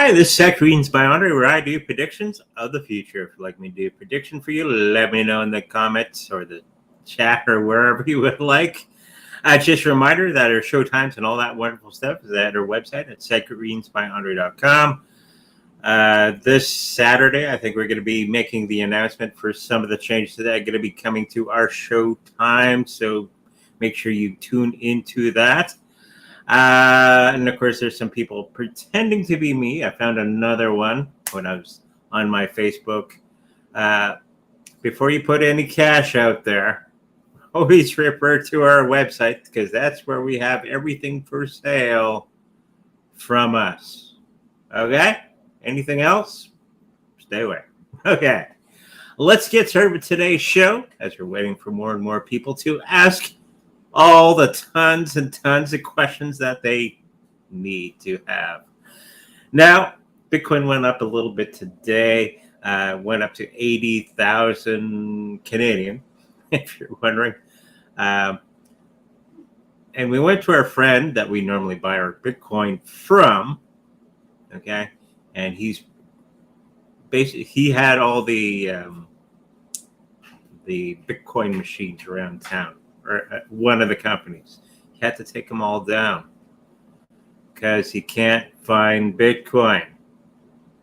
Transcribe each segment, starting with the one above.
Hi, this is Zach Readings by Andre, where I do predictions of the future. If you'd like me to do a prediction for you, let me know in the comments or the chat or wherever you would like. Just a reminder that our show times and all that wonderful stuff is at our website at secretreadingsbyandre.com. This Saturday, I think we're going to be making the announcement for some of the changes that are going to be coming to our show time. So make sure you tune into that. And of course, there's some people pretending to be me. I found another one when I was on my Facebook. Before you put any cash out there, always refer to our website because that's where we have everything for sale from us. Okay? Anything else? Stay away. Okay. Let's get started with today's show as we're waiting for more and more people to ask all the tons and tons of questions that they need to have. Now, Bitcoin went up a little bit today, went up to 80,000 Canadian, if you're wondering. And we went to our friend that we normally buy our Bitcoin from, okay? And he had all the Bitcoin machines around town. Or one of the companies. He had to take them all down because he can't find Bitcoin.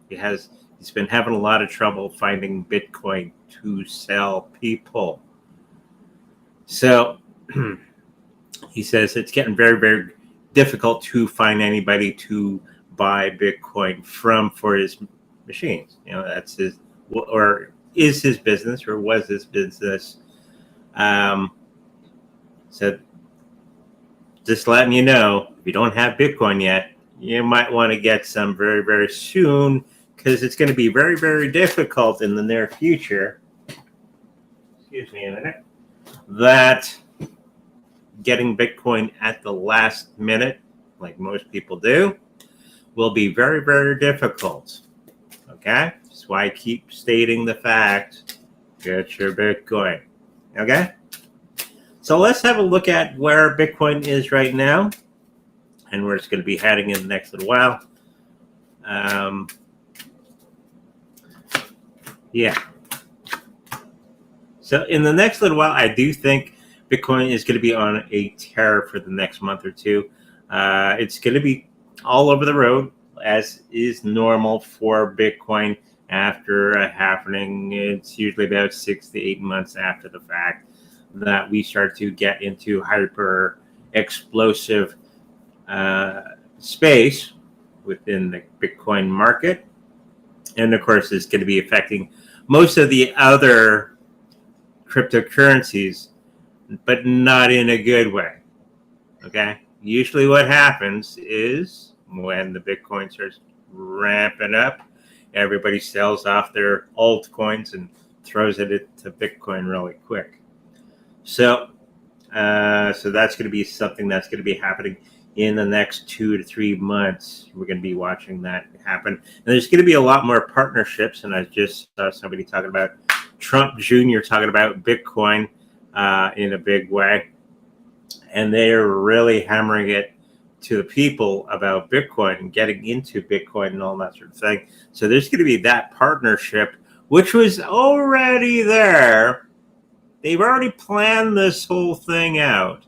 He's been having a lot of trouble finding Bitcoin to sell people. So he says it's getting very, very difficult to find anybody to buy Bitcoin from for his machines. You know, that's his, or is his business, or was his business. So just letting you know, if you don't have Bitcoin yet, you might want to get some very, very soon because it's going to be very, very difficult in the near future. Excuse me a minute. That getting Bitcoin at the last minute, like most people do, will be very, very difficult. Okay? That's why I keep stating the fact, get your Bitcoin. Okay? So let's have a look at where Bitcoin is right now and where it's going to be heading in the next little while. Yeah. So in the next little while, I do think Bitcoin is going to be on a tear for the next month or two. It's going to be all over the road, as is normal for Bitcoin after a happening. It's usually about 6 to 8 months after the fact that we start to get into hyper explosive space within the Bitcoin market. And of course, it's going to be affecting most of the other cryptocurrencies, but not in a good way. Okay. Usually what happens is when the Bitcoin starts ramping up, everybody sells off their altcoins and throws it into Bitcoin really quick. So that's going to be something that's going to be happening in the next 2 to 3 months. We're going to be watching that happen. And there's going to be a lot more partnerships. And I just saw somebody talking about Trump Jr. talking about Bitcoin in a big way. And they're really hammering it to the people about Bitcoin and getting into Bitcoin and all that sort of thing. So there's going to be that partnership, which was already there. They've already planned this whole thing out,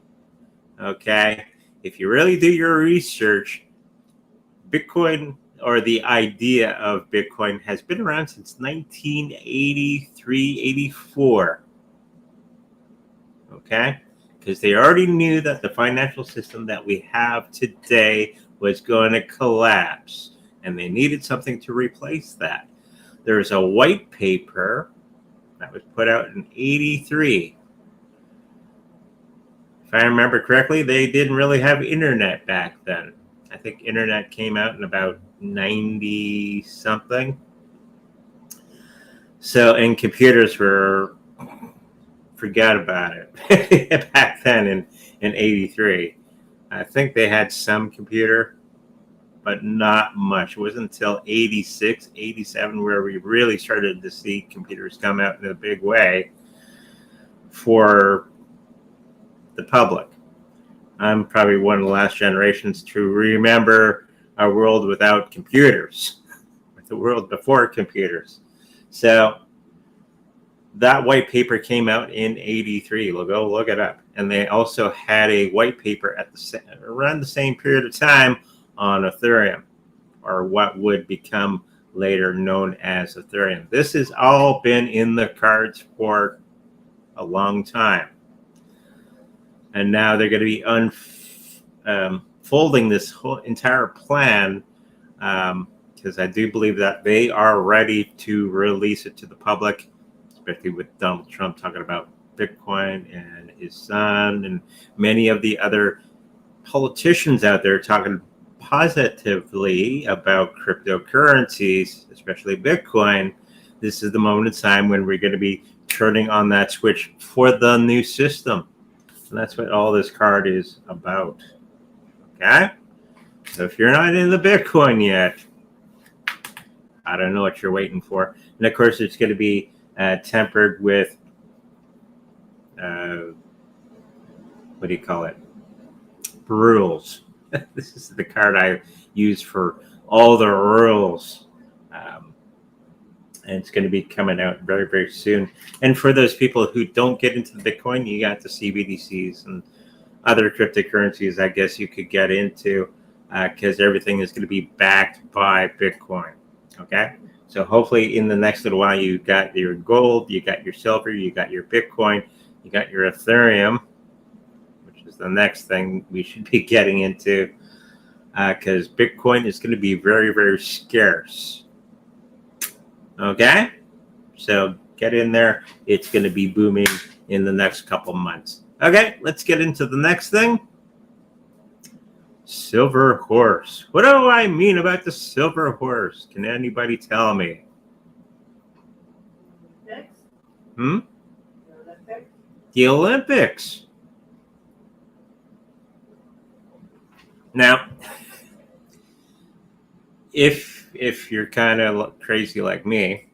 okay? If you really do your research, Bitcoin, or the idea of Bitcoin, has been around since 1983, 84, okay? Because they already knew that the financial system that we have today was going to collapse, and they needed something to replace that. There's a white paper that was put out in 83. If I remember correctly, they didn't really have internet back then. I think internet came out in about 90 something. So, and computers were, forgot about it back then in 83. I think they had some computer, but not much. It wasn't until 86, 87 where we really started to see computers come out in a big way for the public. I'm probably one of the last generations to remember a world without computers. the world before computers. So that white paper came out in '83. Go look it up. And they also had a white paper at around the same period of time on Ethereum, or what would become later known as Ethereum. This has all been in the cards for a long time. And now they're going to be unfolding this whole entire plan, because I do believe that they are ready to release it to the public, especially with Donald Trump talking about Bitcoin and his son, and many of the other politicians out there talking positively about cryptocurrencies, especially Bitcoin. This is the moment in time when we're going to be turning on that switch for the new system. And that's what all this card is about. Okay? So if you're not in the Bitcoin yet, I don't know what you're waiting for. And of course, it's going to be tempered with, what do you call it? Rules. This is the card I use for all the rules. And it's going to be coming out very, very soon. And for those people who don't get into the Bitcoin, you got the CBDCs and other cryptocurrencies I guess you could get into, because everything is going to be backed by Bitcoin. Okay? So hopefully in the next little while, you got your gold, you got your silver, you got your Bitcoin, you got your Ethereum, which is the next thing we should be getting into, because Bitcoin is going to be very, very scarce. Okay? So get in there. It's going to be booming in the next couple months. Okay, let's get into the next thing. Silver horse. What do I mean about the silver horse? Can anybody tell me? The Olympics. Now, if you're kind of crazy like me,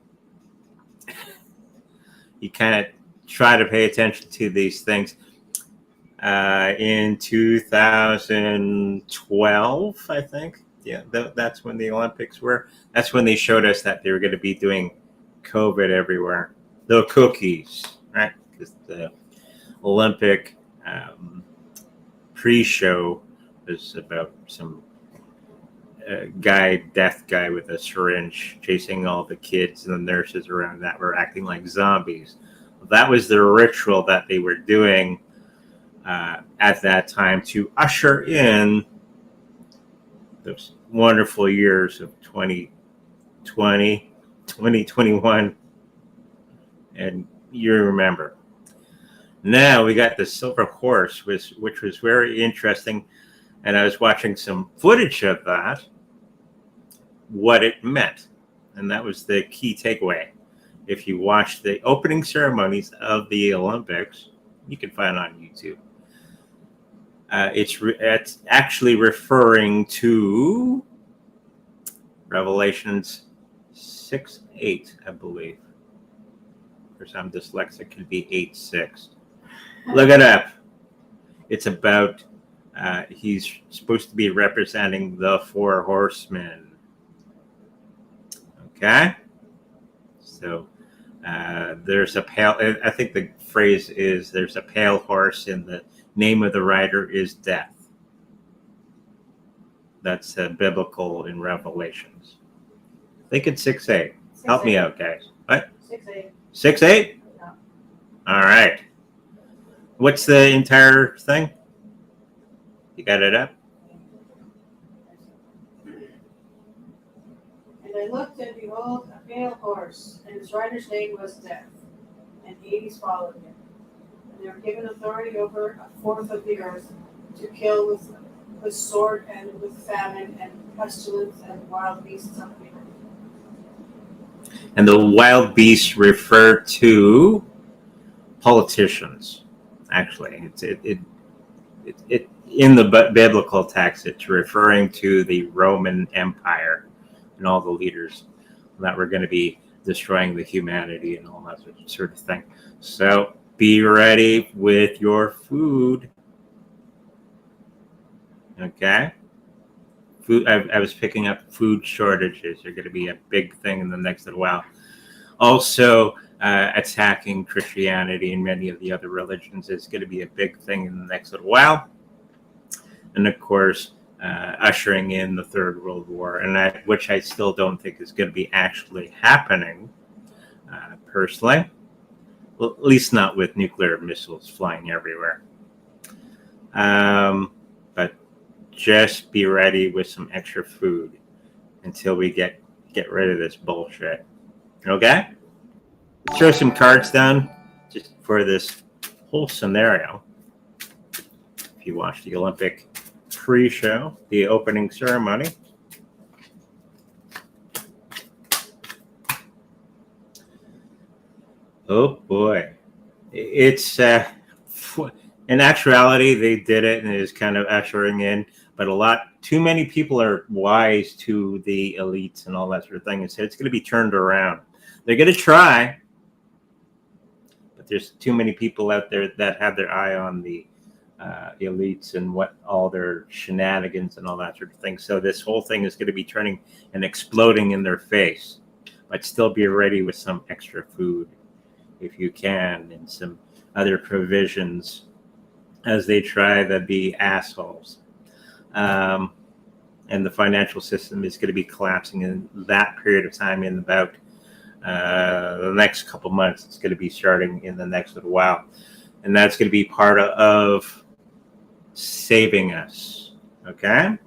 you kind of try to pay attention to these things. In 2012, I think, yeah, that's when the Olympics were. That's when they showed us that they were going to be doing COVID everywhere. The cookies, right? Because the Olympic pre-show was about some death guy with a syringe chasing all the kids and the nurses around that were acting like zombies. That was the ritual that they were doing at that time to usher in those wonderful years of 2020, 2021, and you remember. Now we got the silver horse, which was very interesting, and I was watching some footage of that, what it meant, and that was the key takeaway. If you watch the opening ceremonies of the Olympics, you can find it on YouTube. It's actually referring to Revelations 6:8, I believe. For some dyslexic, it could be 8:6. Look it up. It's about, he's supposed to be representing the 4 horsemen. Okay? So there's a pale, I think the phrase is, there's a pale horse and the name of the rider is death. That's biblical in Revelations. I think it's 6:8. Help me out, guys. What? 6:8. 6:8? Yeah. All right. What's the entire thing? You got it up? And I looked, and behold, a pale horse, and his rider's name was Death, and Hades followed him. And they were given authority over a fourth of the earth to kill with sword and with famine and pestilence and wild beasts of the earth. And the wild beasts refer to politicians. Actually, it in the biblical text, it's referring to the Roman Empire and all the leaders that were going to be destroying the humanity and all that sort of thing. So be ready with your food. Okay? food. I was picking up food shortages are going to be a big thing in the next little while. Also, attacking Christianity and many of the other religions is going to be a big thing in the next little while. And of course, ushering in the Third World War, and which I still don't think is going to be actually happening, personally. Well, at least not with nuclear missiles flying everywhere. But just be ready with some extra food until we get rid of this bullshit. Okay? Throw some cards down just for this whole scenario. If you watch the Olympic pre-show, the opening ceremony. Oh boy. It's in actuality, they did it and it is kind of ushering in, but too many people are wise to the elites and all that sort of thing, and so it's going to be turned around. They're going to try, but there's too many people out there that have their eye on the elites and what all their shenanigans and all that sort of thing. So this whole thing is going to be turning and exploding in their face, but still be ready with some extra food if you can, and some other provisions as they try to be assholes. And the financial system is going to be collapsing in that period of time in about the next couple months. It's going to be starting in the next little while. And that's going to be part of saving us. Okay?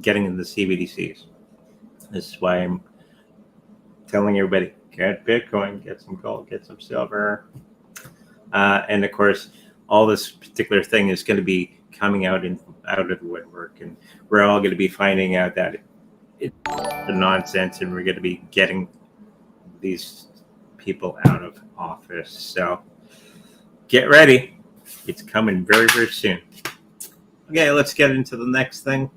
Getting in the CBDCs. This is why I'm telling everybody, get Bitcoin, get some gold, get some silver. And of course, all this particular thing is going to be coming out of the woodwork, and we're all going to be finding out that it's the nonsense, and we're going to be getting these people out of office. So get ready. It's coming very, very soon. Okay, let's get into the next thing.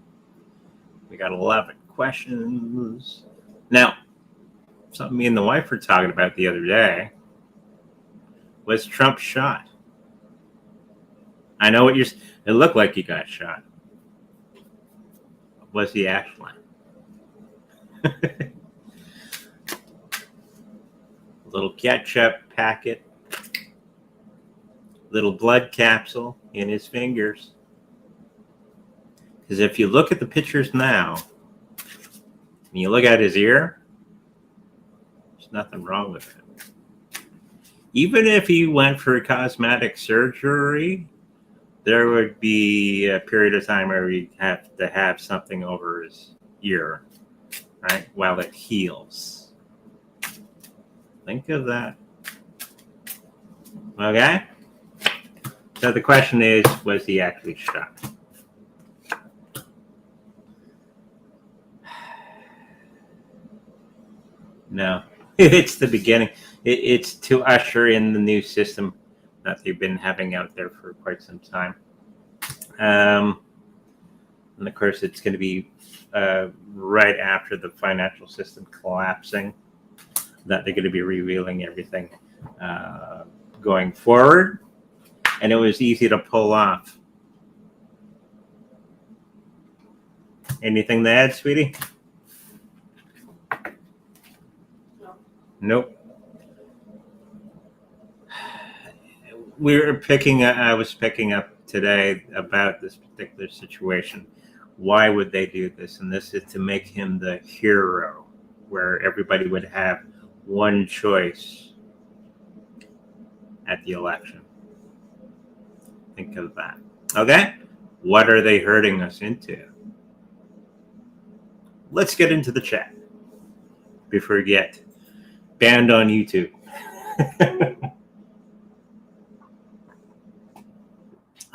We got 11 questions. Now, something me and the wife were talking about the other day was Trump shot. I know what it looked like he got shot. Was he actually? A little ketchup packet, little blood capsule in his fingers. Because if you look at the pictures now, and you look at his ear, there's nothing wrong with it. Even if he went for cosmetic surgery, there would be a period of time where he'd have to have something over his ear, right, while it heals. Think of that. Okay? So the question is, was he actually shot? No, it's the beginning. It's to usher in the new system that they've been having out there for quite some time. And of course, it's going to be right after the financial system collapsing that they're going to be revealing everything going forward. And it was easy to pull off. Anything to add, sweetie? Nope. I was picking up today about this particular situation. Why would they do this? And this is to make him the hero, where everybody would have one choice at the election. Think of that. Okay? What are they hurting us into? Let's get into the chat before we get banned on YouTube.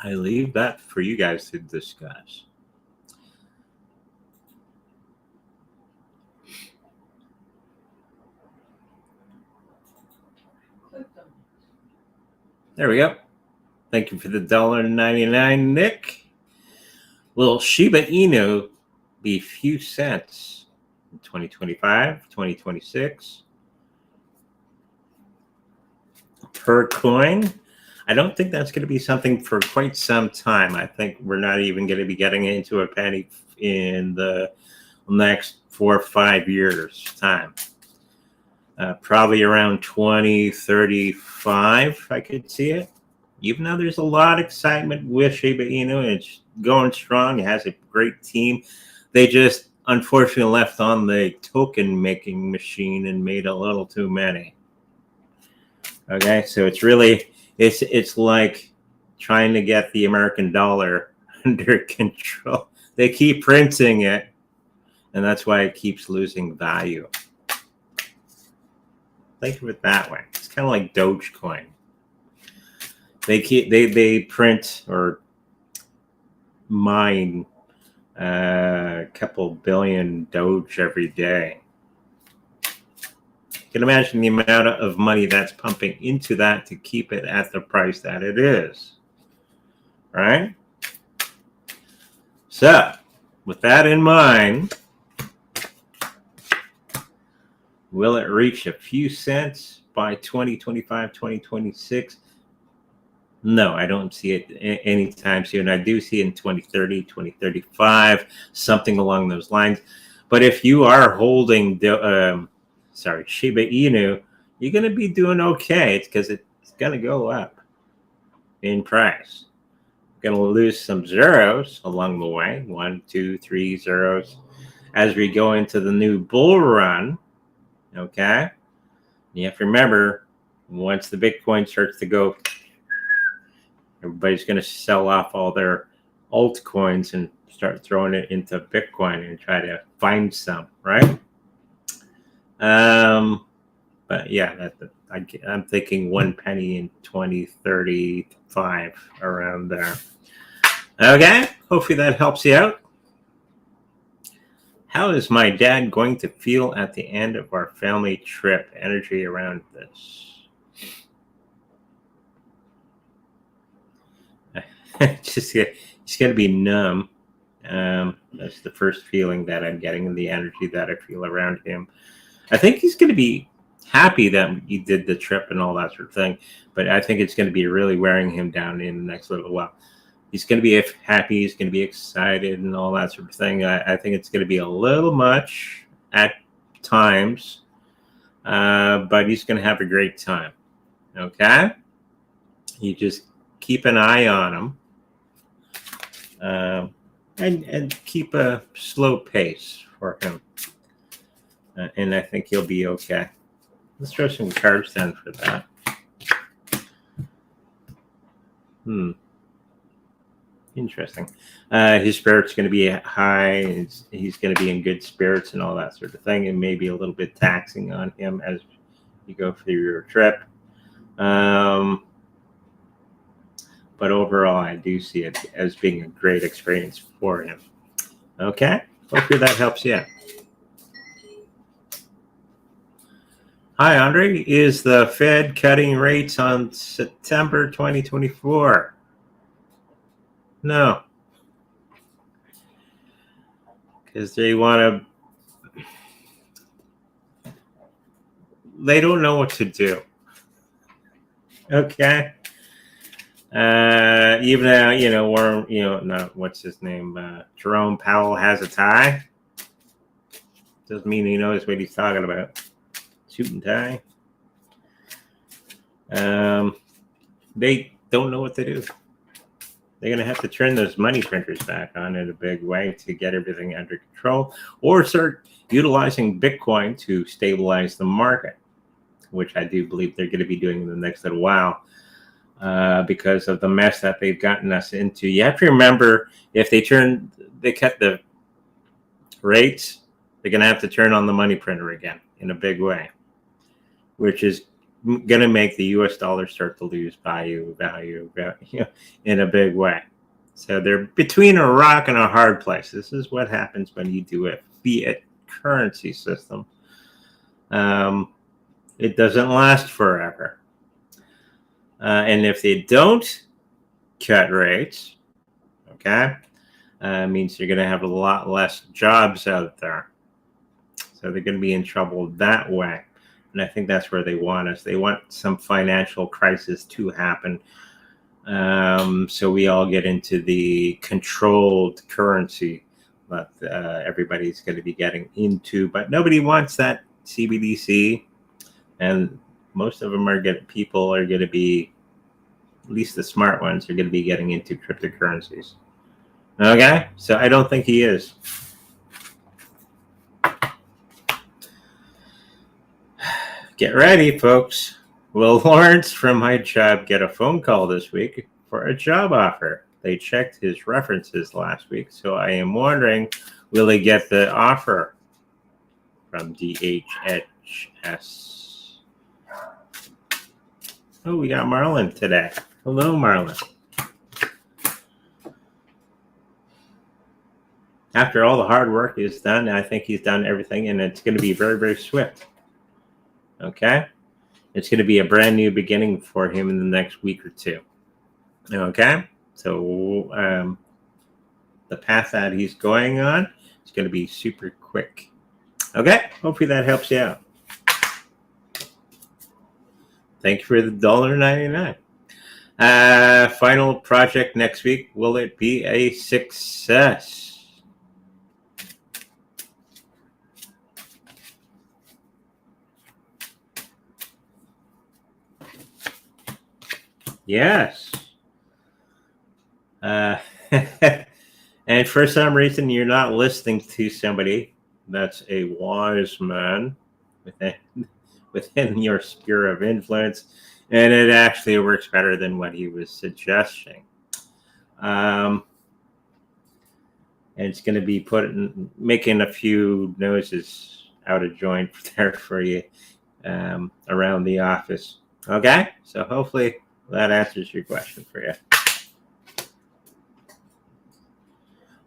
I leave that for you guys to discuss. There we go. Thank you for the $1.99, Nick. Will Shiba Inu be few cents in 2025, 2026 per coin? I don't think that's going to be something for quite some time. I think we're not even going to be getting into a penny in the next 4 or 5 years time. Probably around 2035, I could see it. Even though there's a lot of excitement with Shiba Inu, and it's going strong, it has a great team. They just unfortunately left on the token making machine and made a little too many. Okay, so it's really it's like trying to get the American dollar under control. They keep printing it, and that's why it keeps losing value. Think of it that way. It's kind of like Dogecoin. They print or mine a couple billion Doge every day. You can imagine the amount of money that's pumping into that to keep it at the price that it is, right? So, with that in mind, will it reach a few cents by 2025, 2026? No, I don't see it anytime soon. I do see it in 2030, 2035, something along those lines. But if you are holding Shiba Inu, you're going to be doing okay. It's because it's going to go up in price. Going to lose some zeros along the way, 1, 2, 3 zeros, as we go into the new bull run. Okay, you have to remember, once the Bitcoin starts to go, everybody's going to sell off all their altcoins and start throwing it into Bitcoin and try to find some, right? But yeah, I'm thinking 1 penny in 2035, around there. Okay, hopefully that helps you out. How is my dad going to feel at the end of our family trip? Energy around this. He's going to be numb. That's the first feeling that I'm getting, in the energy that I feel around him. I think he's going to be happy that he did the trip and all that sort of thing, but I think it's going to be really wearing him down in the next little while. He's going to be happy, he's going to be excited and all that sort of thing. I think it's going to be a little much at times, but he's going to have a great time. Okay? You just keep an eye on him, and keep a slow pace for him. And I think he'll be okay. Let's throw some cards down for that. Interesting. His spirit's going to be high. He's going to be in good spirits and all that sort of thing, and maybe a little bit taxing on him as you go through your trip. But overall, I do see it as being a great experience for him. Okay? Hopefully that helps you out. Hi, Andre. Is the Fed cutting rates on September 2024? No. Because they don't know what to do. Okay. Even though, what's his name? Jerome Powell has a tie. Doesn't mean he knows what he's talking about. Suit and tie. They don't know what to do. They're going to have to turn those money printers back on in a big way to get everything under control, or start utilizing Bitcoin to stabilize the market, which I do believe they're going to be doing in the next little while, because of the mess that they've gotten us into. You have to remember, if they cut the rates, they're going to have to turn on the money printer again in a big way, which is going to make the U.S. dollar start to lose value in a big way. So they're between a rock and a hard place. This is what happens when you do a fiat currency system. It doesn't last forever. And if they don't cut rates, okay, means you're going to have a lot less jobs out there. So they're going to be in trouble that way. And I think that's where they want us. They want some financial crisis to happen So we all get into the controlled currency that everybody's going to be getting into, but nobody wants that CBDC, and most of them people are going to be, at least the smart ones, are going to be getting into cryptocurrencies. Okay, so I don't think he is. Get ready, folks. Will Lawrence from my job get a phone call this week for a job offer? They checked his references last week, so I am wondering, will he get the offer from DHS? Oh, we got Marlon today. Hello, Marlon. After all the hard work is done, I think he's done everything, and it's going to be very, very swift. Okay? It's going to be a brand new beginning for him in the next week or two. Okay? So the path that he's going on is going to be super quick. Okay? Hopefully that helps you out. Thank you for the $1.99. Final project next week. Will it be a success? Yes. And for some reason, you're not listening to somebody that's a wise man within your sphere of influence, and it actually works better than what he was suggesting. And it's going to be making a few noses out of joint there for you around the office. Okay, so hopefully that answers your question for you.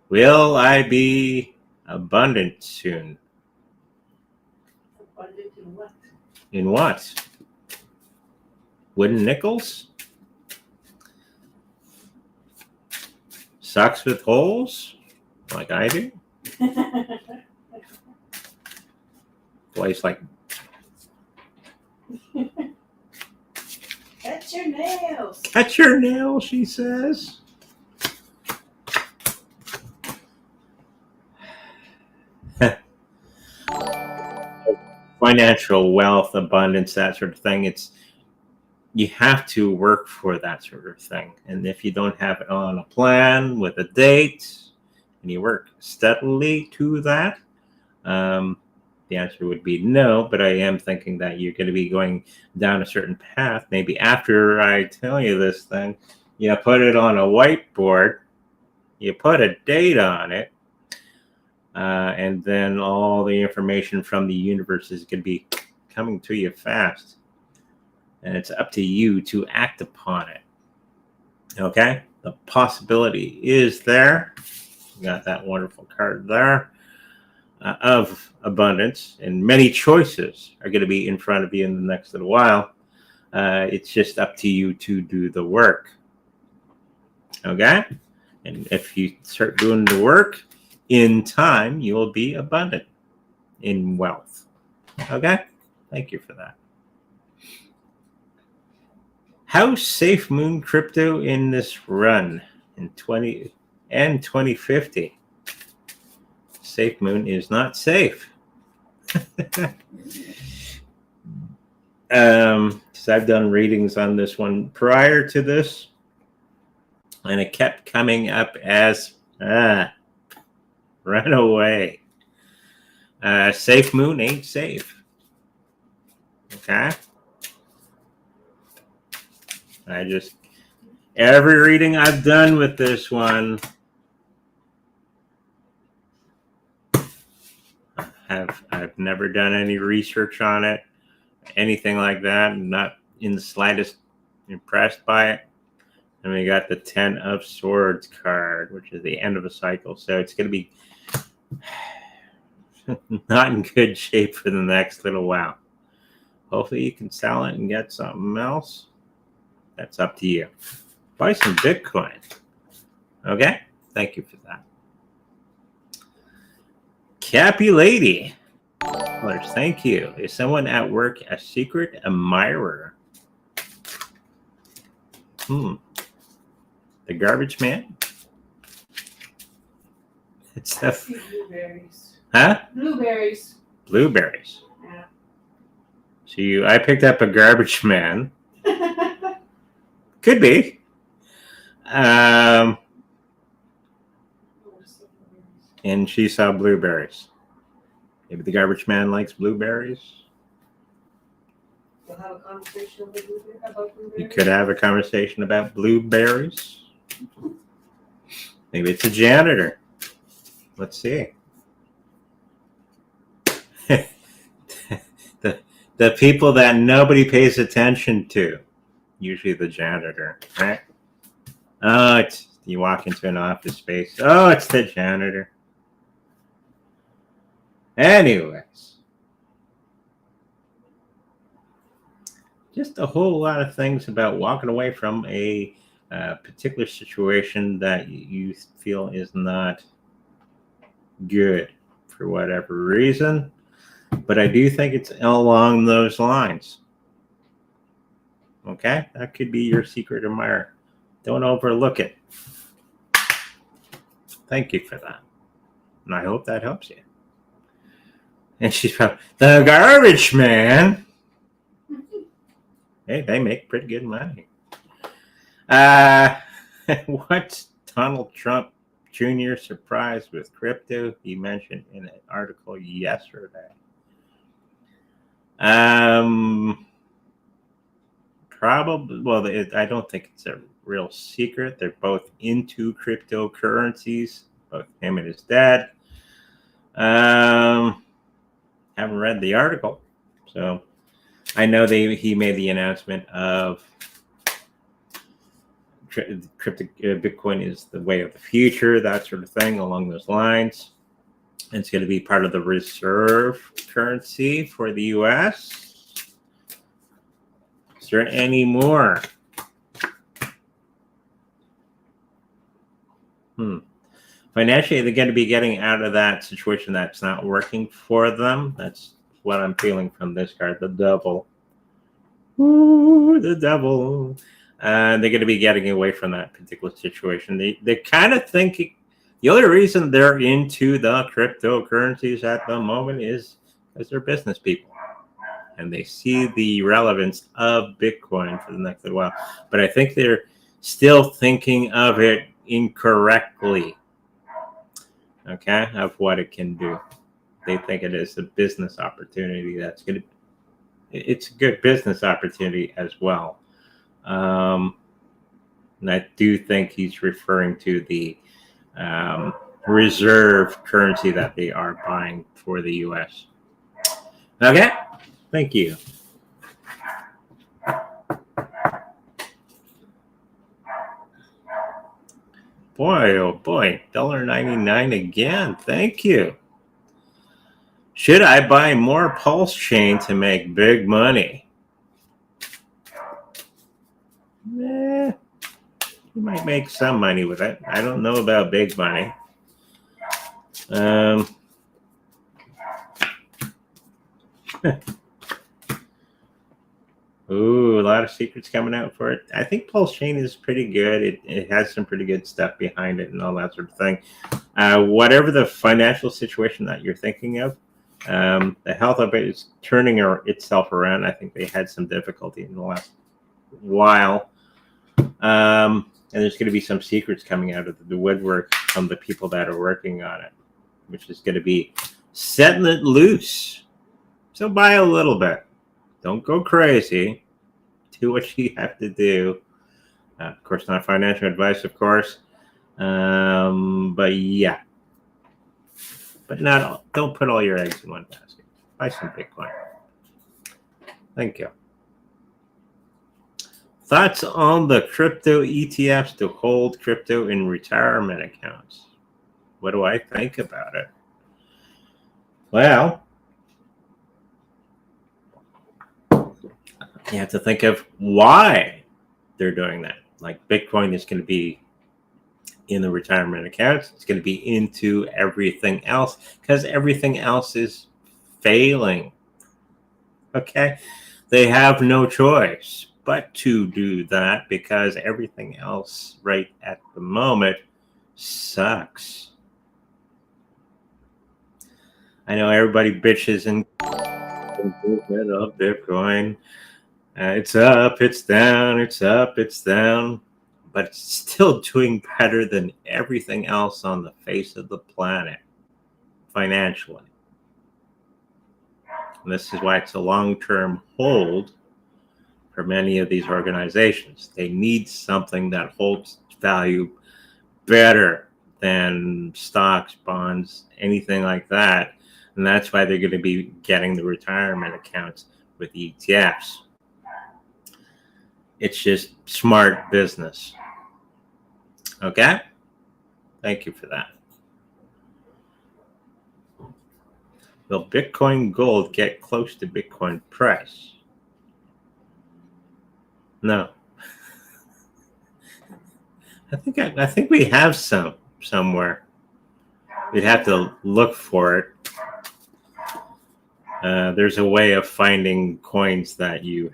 Will I be abundant soon? Abundant in what? In what? Wooden nickels? Socks with holes? Like I do? Place like... Cut your nails. Cut your nails, she says. Financial wealth, abundance, that sort of thing. You have to work for that sort of thing. And if you don't have it on a plan with a date and you work steadily to that, the answer would be no. But I am thinking that you're going to be going down a certain path. Maybe after I tell you this thing, you put it on a whiteboard, you put a date on it, and then all the information from the universe is going to be coming to you fast. And it's up to you to act upon it. Okay? The possibility is there. You got that wonderful card there of abundance. And many choices are going to be in front of you in the next little while. It's just up to you to do the work. Okay? And if you start doing the work, in time, you will be abundant in wealth. Okay? Thank you for that. How safe Moon Crypto in this run in 2050? Safe Moon is not safe. So I've done readings on this one prior to this, and it kept coming up as run away. Safe Moon ain't safe. Okay? Every reading I've done with this one, I've never done any research on it, anything like that. I'm not in the slightest impressed by it. And we got the 10 of Swords card, which is the end of a cycle. So it's going to be not in good shape for the next little while. Hopefully you can sell it and get something else. That's up to you. Buy some Bitcoin. Okay? Thank you for that. Cappy Lady. Thank you. Is someone at work a secret admirer? The garbage man? It's I see blueberries. Huh? Blueberries. Blueberries. Yeah. So I picked up a garbage man. Could be. And she saw blueberries. Maybe the garbage man likes blueberries. You'll have a conversation about blueberries? You could have a conversation about blueberries. Maybe it's a janitor. Let's see. the people that nobody pays attention to. Usually the janitor, right? Oh, you walk into an office space. Oh, it's the janitor. Anyways. Just a whole lot of things about walking away from a particular situation that you feel is not good for whatever reason. But I do think it's along those lines. Okay? That could be your secret admirer. Don't overlook it. Thank you for that. And I hope that helps you. And she's from the garbage man. Hey, they make pretty good money. What's Donald Trump Jr. surprised with crypto? He mentioned in an article yesterday. Probably. Well, I don't think it's a real secret. They're both into cryptocurrencies. Both him and his dad. Haven't read the article, so I know he made the announcement of Bitcoin is the way of the future, that sort of thing, along those lines. And it's going to be part of the reserve currency for the U.S. Is there any more? Financially, they're going to be getting out of that situation that's not working for them. That's what I'm feeling from this card, the devil. Ooh, the devil. They're going to be getting away from that particular situation. They're kind of thinking the only reason they're into the cryptocurrencies at the moment is because they're business people. And they see the relevance of Bitcoin for the next little while. But I think they're still thinking of it incorrectly. Okay, of what it can do. They think it is a business opportunity that's going to. It's a good business opportunity as well. And I do think he's referring to the reserve currency that they are buying for the U.S. Okay, thank you. Boy, oh boy, $1.99 again. Thank you. Should I buy more Pulse Chain to make big money? You might make some money with it. I don't know about big money. Ooh, a lot of secrets coming out for it. I think Pulse Chain is pretty good. It has some pretty good stuff behind it and all that sort of thing. Whatever the financial situation that you're thinking of, the health of it is turning itself around. I think they had some difficulty in the last while. And there's going to be some secrets coming out of the woodwork from the people that are working on it, which is going to be setting it loose. So buy a little bit. Don't go crazy. Do what you have to do. Of course, not financial advice, of course. But yeah. But don't put all your eggs in one basket. Buy some Bitcoin. Thank you. Thoughts on the crypto ETFs to hold crypto in retirement accounts? What do I think about it? Well, you have to think of why they're doing that. Like Bitcoin is going to be in the retirement accounts. It's going to be into everything else because everything else is failing. Okay? They have no choice. but to do that because everything else right at the moment sucks. I know everybody bitches and movement of Bitcoin. It's up, it's down, it's up, it's down, but it's still doing better than everything else on the face of the planet financially. And this is why it's a long-term hold for many of these organizations. They need something that holds value better than stocks, bonds, anything like that. And that's why they're going to be getting the retirement accounts with ETFs. It's just smart business. Okay? Thank you for that. Will Bitcoin Gold get close to Bitcoin price? No. I think we have some somewhere. We'd have to look for it. There's a way of finding coins that you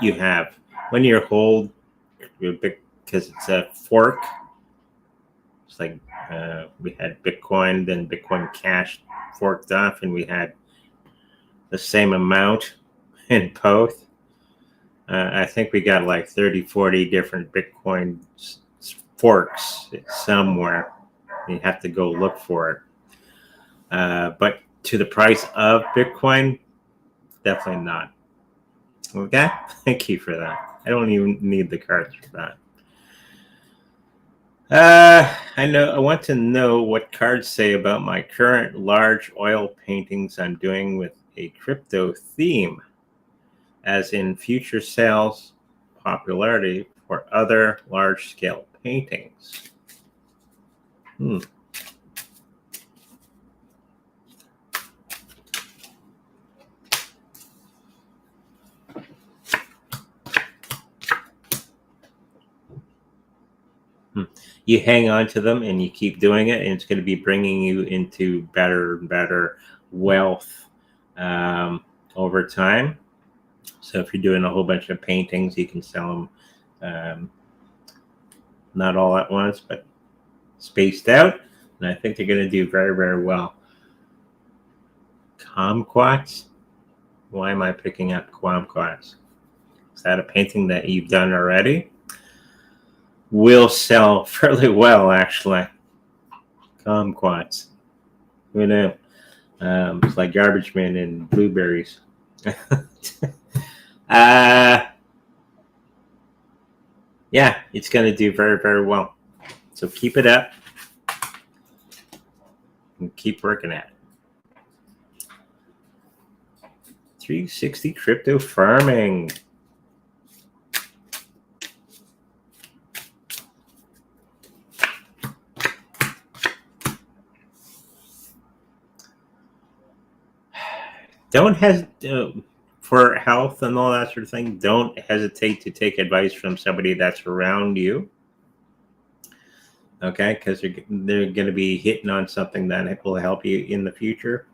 have when you hold, because it's a fork. It's like we had Bitcoin, then Bitcoin Cash forked off, and we had the same amount in both. I think we got like 30, 40 different Bitcoin forks somewhere. You have to go look for it. But to the price of Bitcoin, definitely not. Okay? Thank you for that. I don't even need the cards for that. I want to know what cards say about my current large oil paintings I'm doing with a crypto theme, as in future sales popularity for other large-scale paintings. You hang on to them and you keep doing it, and it's going to be bringing you into better and better wealth over time. So if you're doing a whole bunch of paintings, you can sell them not all at once, but spaced out. And I think they're going to do very, very well. Kumquats? Why am I picking up kumquats? Is that a painting that you've done already? Will sell fairly well, actually. Kumquats. Who knew? It's like garbage men and blueberries. Yeah, it's going to do very, very well. So keep it up and keep working at it. 360 crypto farming. Don't hesitate for health and all that sort of thing. Don't hesitate to take advice from somebody that's around you. Okay, because they're going to be hitting on something that will help you in the future.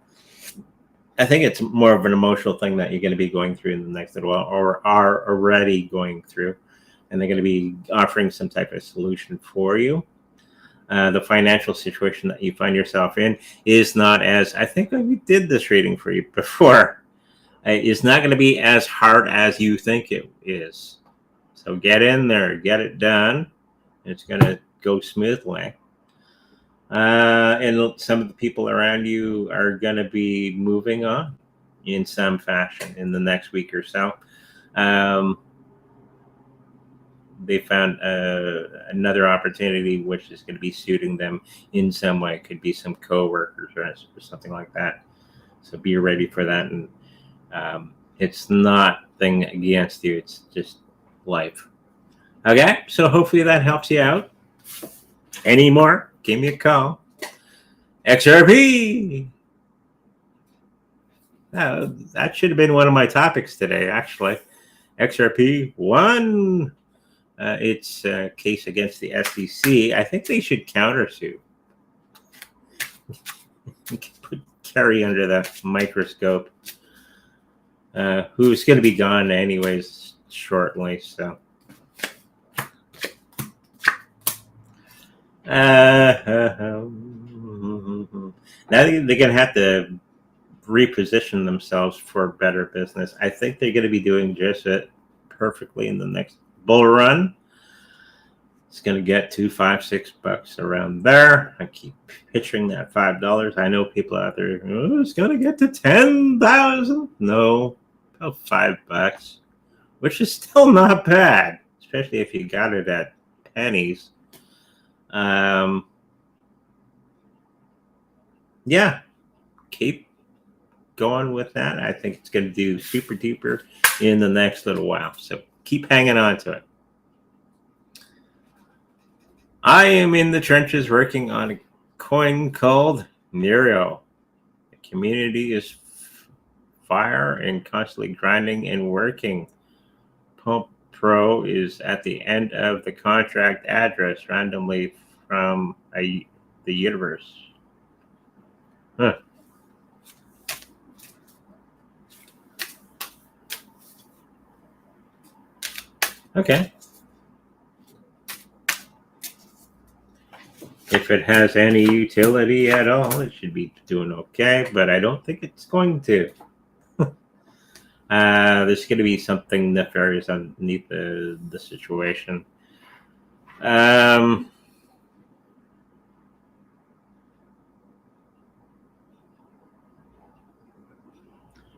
I think it's more of an emotional thing that you're going to be going through in the next little while, or are already going through, and they're going to be offering some type of solution for you. The financial situation that you find yourself in is not as, I think we did this reading for you before, it's not going to be as hard as you think it is. So get in there, get it done. It's going to go smoothly. And some of the people around you are going to be moving on in some fashion in the next week or so. They found another opportunity which is going to be suiting them in some way. It could be some co-workers or something like that. So be ready for that. And it's nothing against you. It's just life. Okay, so hopefully that helps you out. Any more? Give me a call. XRP! That should have been one of my topics today, actually. XRP 1. It's a case against the SEC. I think they should countersue. Put Kerry under the microscope. who's going to be gone anyways shortly. So, now they're going to have to reposition themselves for better business. I think they're going to be doing just it perfectly in the next bull run. It's going to get to $5, $6 around there. I keep picturing that $5. I know people out there, oh, it's going to get to 10,000. No, about $5, which is still not bad, especially if you got it at pennies. Yeah, keep going with that. I think it's going to do super duper in the next little while. So keep hanging on to it. I am in the trenches working on a coin called Nero. The community is fire and constantly grinding and working. Pump Pro is at the end of the contract address randomly from the universe. Huh. Okay. If it has any utility at all, it should be doing okay, but I don't think it's going to. There's going to be something nefarious underneath the situation.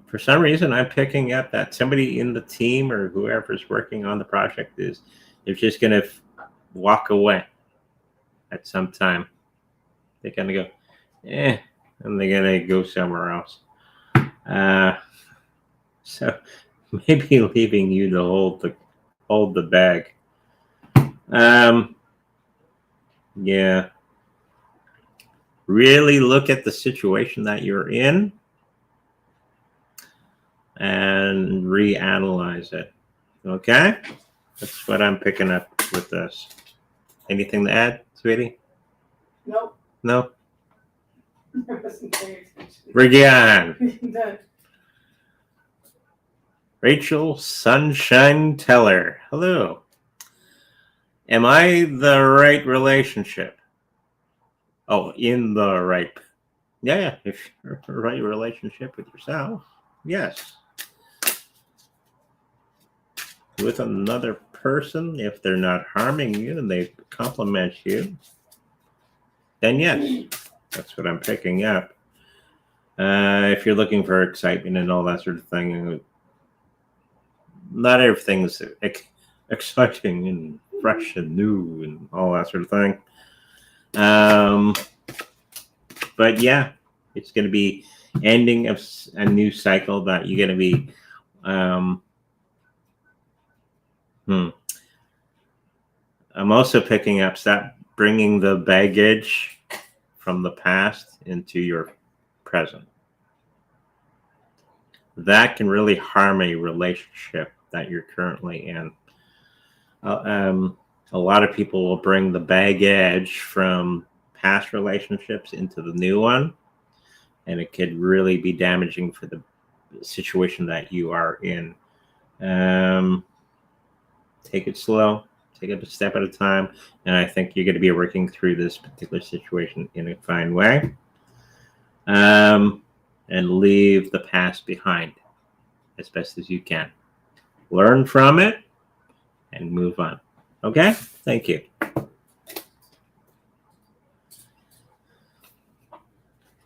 For some reason, I'm picking up that somebody in the team or whoever's working on the project is just going to walk away at some time. They're going to go, and they're going to go somewhere else. So maybe leaving you to hold the bag. Yeah. Really look at the situation that you're in and reanalyze it. Okay? That's what I'm picking up with this. Anything to add, sweetie? Nope. No? I wasn't paying attention. We're gone. Done. Rachel Sunshine Teller. Hello. Am I the right relationship? Oh, in the right. Yeah, if you're in the right relationship with yourself, yes. With another person, if they're not harming you and they compliment you, then yes, that's what I'm picking up. If you're looking for excitement and all that sort of thing, not everything's exciting and fresh and new and all that sort of thing. But yeah, it's going to be ending of a new cycle that you're going to be. I'm also picking up, stop bringing the baggage from the past into your present. That can really harm a relationship that you're currently in. A lot of people will bring the baggage from past relationships into the new one, and it could really be damaging for the situation that you are in. Take it slow. Take it a step at a time, and I think you're going to be working through this particular situation in a fine way. And leave the past behind as best as you can. Learn from it and move on. Okay? Thank you.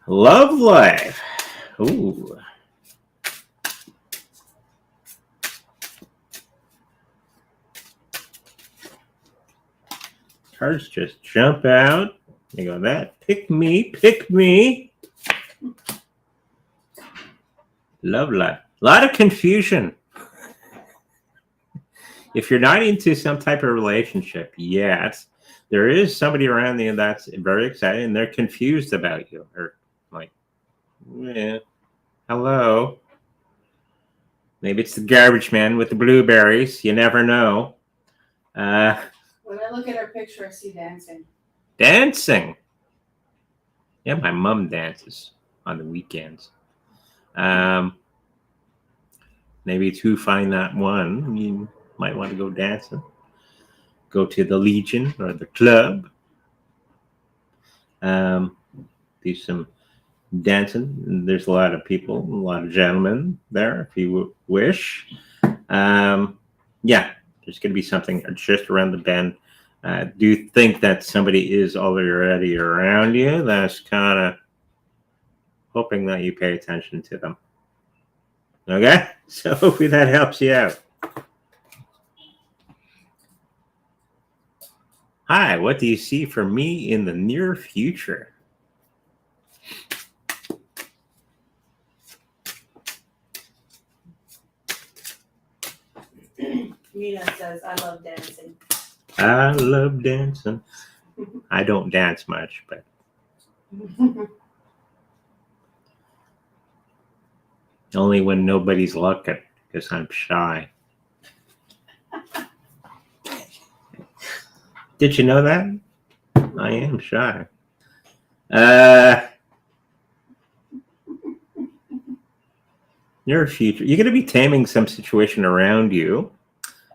Love life. Ooh. Cards just jump out. You go, that pick me, pick me. Love life. A lot of confusion. If you're not into some type of relationship yet, there is somebody around you that's very excited and they're confused about you. Or like, yeah, hello. Maybe it's the garbage man with the blueberries. You never know. When I look at her picture, I see dancing. Dancing. Yeah, my mom dances on the weekends. maybe to find that one, you might want to go dancing. Go to the Legion or the club. Do some dancing. There's a lot of people, a lot of gentlemen there if you wish. Yeah, there's going to be something just around the bend. Do you think that somebody is already around you? That's kind of hoping that you pay attention to them. Okay, so hopefully that helps you out. Hi, what do you see for me in the near future? Mina says, I love dancing. I love dancing. I don't dance much, but only when nobody's looking, because I'm shy. Did you know that? I am shy. Near future, you're going to be taming some situation around you,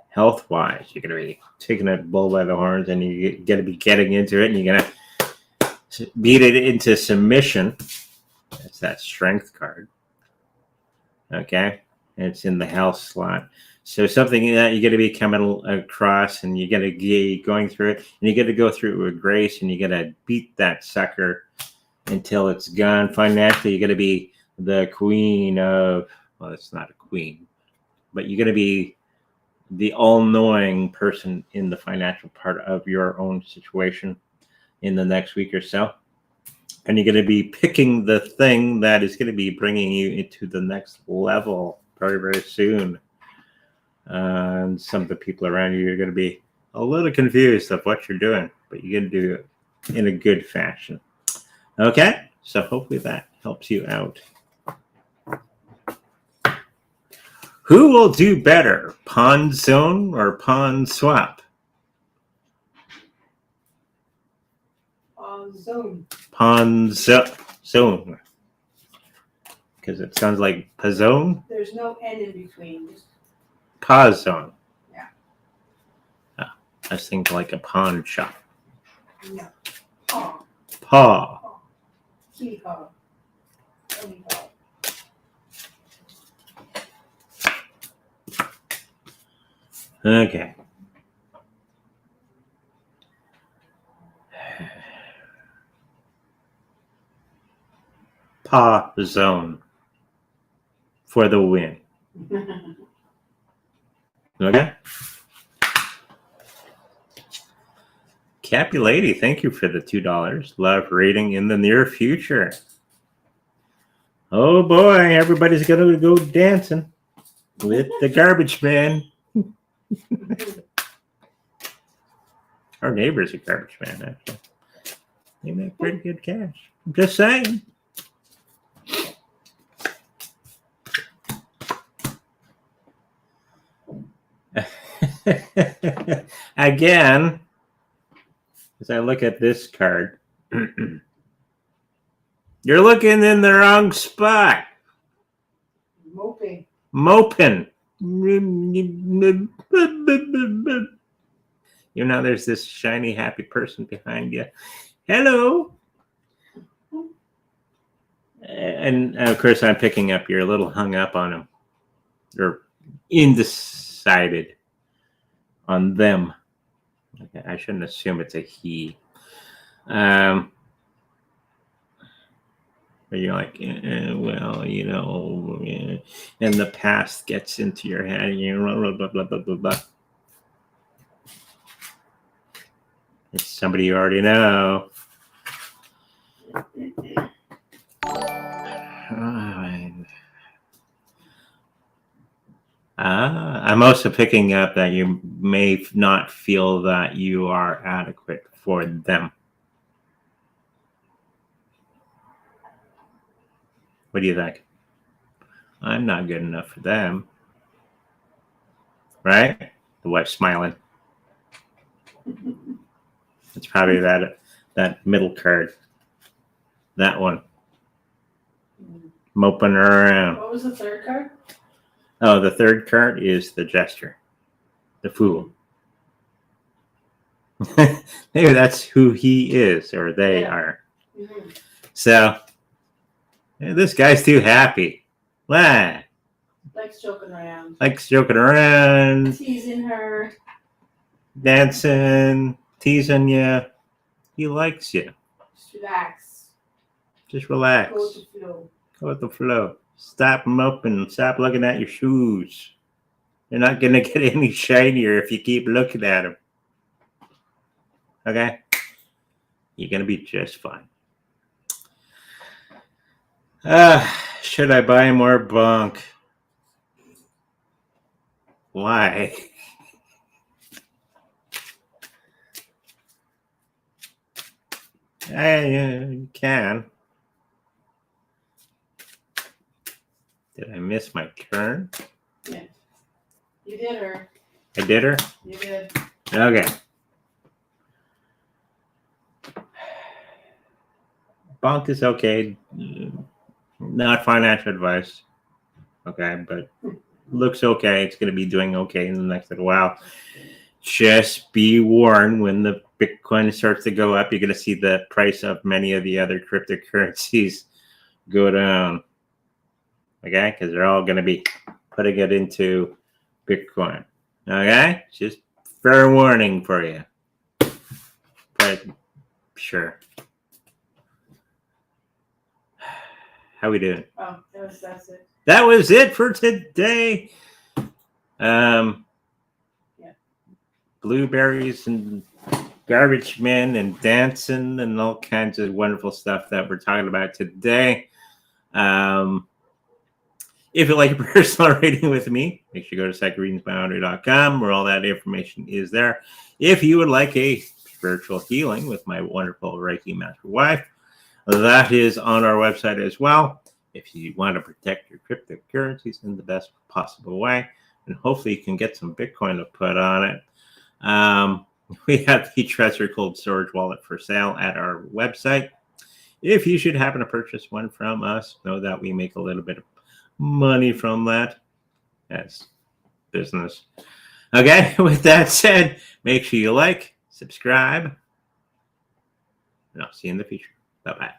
health-wise. You're going to be taking a bull by the horns, and you're going to be getting into it, and you're going to beat it into submission. That's that strength card. Okay, and it's in the health slot. So something that you're going to be coming across, and you're going to be going through it, and you got to go through it with grace, and you got to beat that sucker until it's gone. Financially, you're going to be the queen of, well, it's not a queen, but you're going to be the all-knowing person in the financial part of your own situation in the next week or so. And you're going to be picking the thing that is going to be bringing you into the next level very, very soon. And some of the people around you are going to be a little confused of what you're doing, but you're going to do it in a good fashion. Okay, so hopefully that helps you out. Who will do better, pawn zone or pawn swap? Zone. Pawn zone. Because it sounds like pazone. There's no N in between. Just Pause zone. Yeah. Oh, I was thinking like a pawn shop. no. Paw. Paw. Paw. Kitty paw. Kitty paw. Okay. Paw zone for the win. Okay. Cappy Lady, thank you for the $2. Love reading in the near future. Oh boy, everybody's gonna go dancing with the garbage man. Our neighbor's a garbage man, actually. They make pretty good cash. I'm just saying. Again, as I look at this card, you're looking in the wrong spot. Moping. Moping. You know, there's this shiny, happy person behind you. Hello. And of course, I'm picking up you're a little hung up on him. Or undecided on them. Okay, I shouldn't assume it's a he. But you're like, well, you know, and the past gets into your head, and you blah, blah, blah, blah, blah, blah. It's somebody you already know. I'm also picking up that you may not feel that you are adequate for them. What do you think? I'm not good enough for them. Right? The wife's smiling. It's probably that middle card. That one. Moping around. What was the third card? Oh, the third card is the jester, the fool. Maybe that's who he is, or they are. Mm-hmm. So, this guy's too happy. Why? Likes joking around. Likes joking around, Teasing her. dancing, teasing you. He likes you. Just relax. Just relax. Go with the flow. Go with the flow. Stop moping. Stop looking at your shoes. You're not going to get any shinier if you keep looking at them. Okay? You're going to be just fine. Should I buy more bunk? Why? You can. Did I miss my turn? Yeah. You did her. I did her? You did. Okay. Bunk is okay. Not financial advice. Okay, but looks okay. It's going to be doing okay in the next little while. Just be warned, when the Bitcoin starts to go up, you're going to see the price of many of the other cryptocurrencies go down. Okay, because they're all going to be putting it into Bitcoin. Okay, just fair warning for you. But sure. How we doing? Oh, that's it. That was it for today. Yeah. Blueberries and garbage men and dancing and all kinds of wonderful stuff that we're talking about today. If you'd like a personal reading with me, make sure you go to psychicreadingsbyandre.com, where all that information is there. If you would like a spiritual healing with my wonderful Reiki master wife, that is on our website as well. If you want to protect your cryptocurrencies in the best possible way, and hopefully you can get some Bitcoin to put on it. We have the Trezor cold storage wallet for sale at our website. If you should happen to purchase one from us, know that we make a little bit of money from that as business. Okay, with that said, make sure you like, subscribe, and I'll see you in the future. Bye-bye.